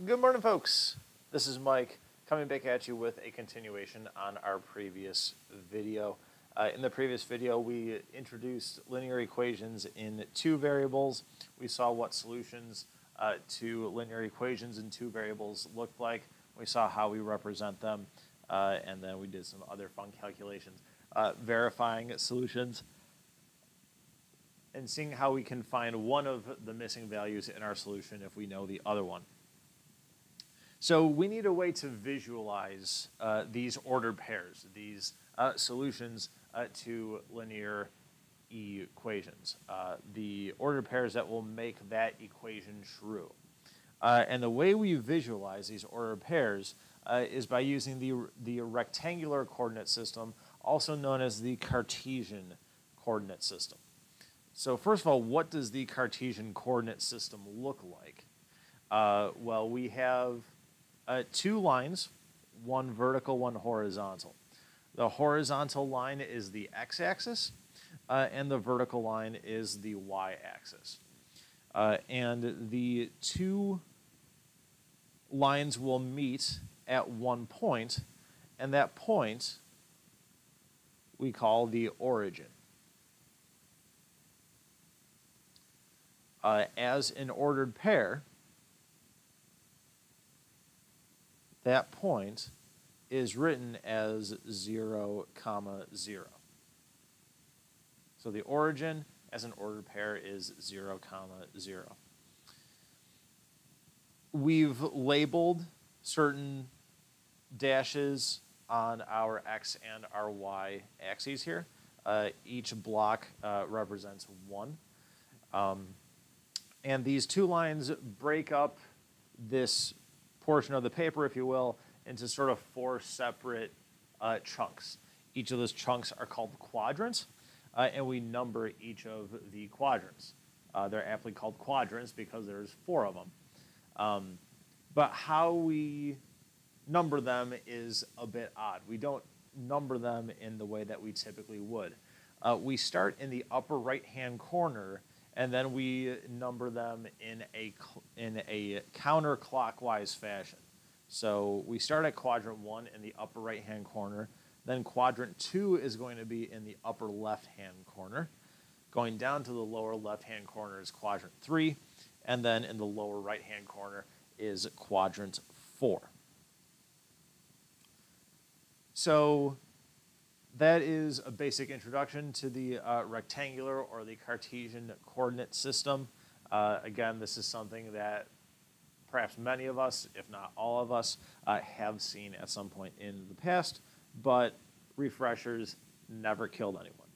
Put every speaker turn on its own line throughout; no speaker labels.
Good morning, folks. This is Mike coming back at you with a continuation on our previous video. In the previous video, we introduced linear equations in two variables. We saw what solutions to linear equations in two variables looked like. We saw how we represent them, and then we did some other fun calculations, verifying solutions and seeing how we can find one of the missing values in our solution if we know the other one. So we need a way to visualize these ordered pairs, these solutions to linear equations, the ordered pairs that will make that equation true. And the way we visualize these ordered pairs is by using the rectangular coordinate system, also known as the Cartesian coordinate system. So first of all, what does the Cartesian coordinate system look like? Well, we have two lines, one vertical, one horizontal. The horizontal line is the x-axis, and the vertical line is the y-axis. And the two lines will meet at one point, and that point we call the origin. As an ordered pair, that point is written as 0, 0. So the origin as an ordered pair is 0, 0. We've labeled certain dashes on our x and our y axes here. Each block represents 1. And these two lines break up this portion of the paper, if you will, into sort of 4 separate chunks. Each of those chunks are called quadrants, and we number each of the quadrants. They're aptly called quadrants because there's 4 of them. But how we number them is a bit odd. We don't number them in the way that we typically would. We start in the upper right-hand corner, and then we number them in a counterclockwise fashion. So we start at quadrant 1 in the upper right-hand corner. Then quadrant 2 is going to be in the upper left-hand corner. Going down to the lower left-hand corner is quadrant 3. And then in the lower right-hand corner is quadrant 4. So that is a basic introduction to the rectangular or the Cartesian coordinate system. Again, this is something that perhaps many of us, if not all of us, have seen at some point in the past, but refreshers never killed anyone.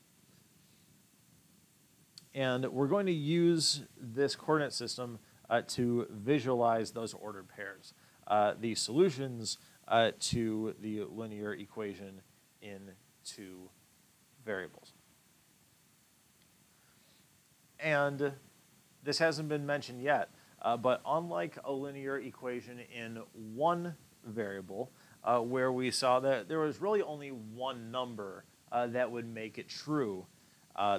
And we're going to use this coordinate system to visualize those ordered pairs, the solutions to the linear equation in two variables. And this hasn't been mentioned yet, but unlike a linear equation in one variable, where we saw that there was really only one number that would make it true,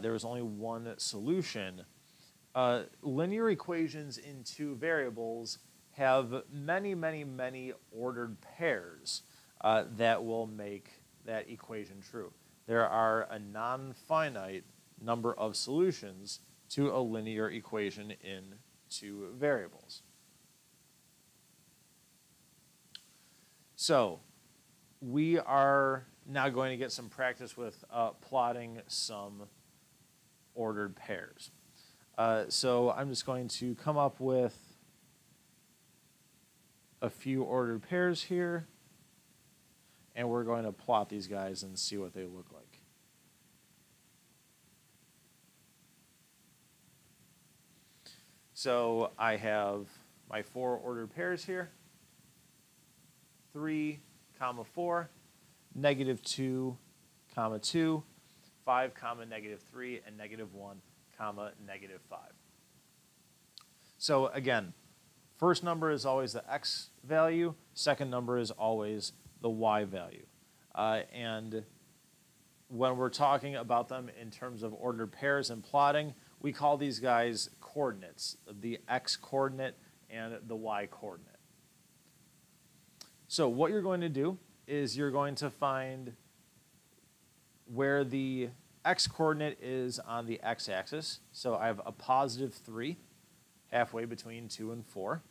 there was only one solution, linear equations in two variables have many, many, many ordered pairs that will make that equation true. There are a non-finite number of solutions to a linear equation in two variables. So we are now going to get some practice with plotting some ordered pairs. So I'm just going to come up with a few ordered pairs here, and we're going to plot these guys and see what they look like. So I have my 4 ordered pairs here, 3, 4, -2, 2, 5, -3, and -1, -5. So again, first number is always the x value, second number is always the y value. And when we're talking about them in terms of ordered pairs and plotting, we call these guys coordinates, the x coordinate and the y coordinate. So what you're going to do is you're going to find where the x-coordinate is on the x-axis. So I have a positive 3 halfway between 2 and 4.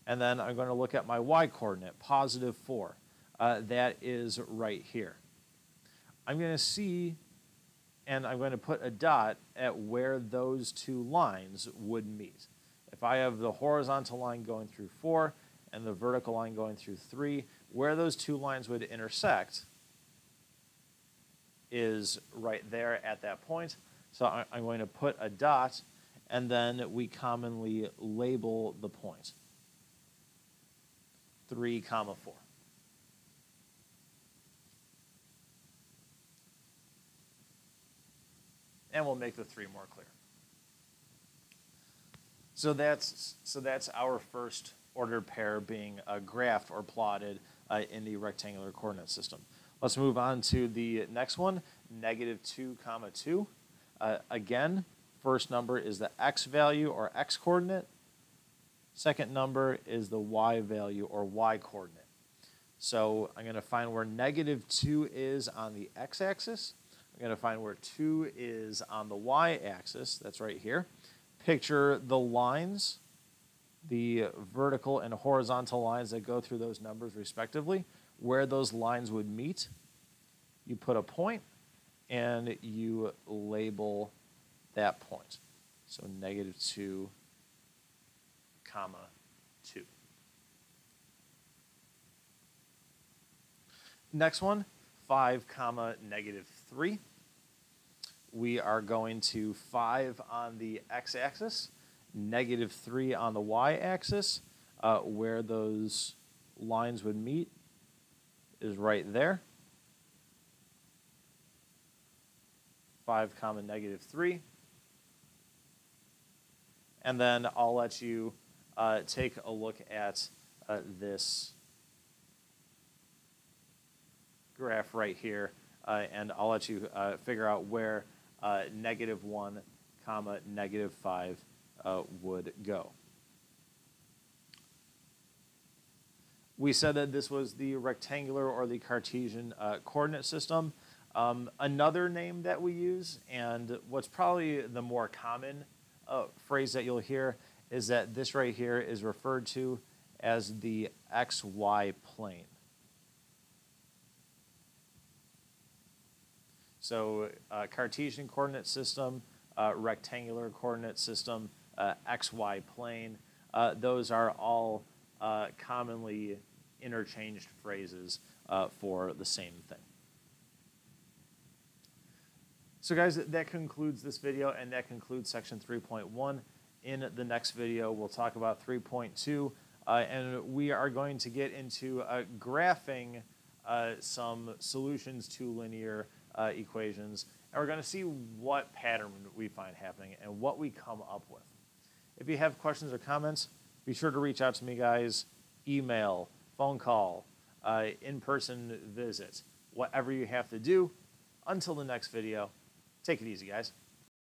And then I'm going to look at my y-coordinate, positive 4. That is right here. I'm going to see, and I'm going to put a dot at where those two lines would meet. If I have the horizontal line going through 4 and the vertical line going through 3, where those two lines would intersect is right there at that point. So I'm going to put a dot, and then we commonly label the point. 3, 4. And we'll make the 3 more clear. So that's our first ordered pair being graphed or plotted in the rectangular coordinate system. Let's move on to the next one, -2, 2. Again, first number is the x value or x coordinate. Second number is the y value or y coordinate. So I'm going to find where -2 is on the x-axis. I'm going to find where 2 is on the y-axis. That's right here. Picture the lines, the vertical and horizontal lines that go through those numbers respectively, where those lines would meet. You put a point and you label that point. So -2, 2. Next one, 5, -3. We are going to 5 on the x-axis, -3 on the y-axis. Where those lines would meet is right there. 5, -3. And then I'll let you take a look at this graph right here, and I'll let you figure out where -1, -5 would go. We said that this was the rectangular or the Cartesian coordinate system. Another name that we use, and what's probably the more common phrase that you'll hear, is that this right here is referred to as the XY plane. So Cartesian coordinate system, rectangular coordinate system, XY plane, those are all commonly interchanged phrases for the same thing. So guys, that concludes this video, and that concludes section 3.1. In the next video, we'll talk about 3.2, and we are going to get into graphing some solutions to linear equations, and we're going to see what pattern we find happening and what we come up with. If you have questions or comments, be sure to reach out to me, guys. Email, phone call, in-person visit, whatever you have to do. Until the next video, take it easy, guys.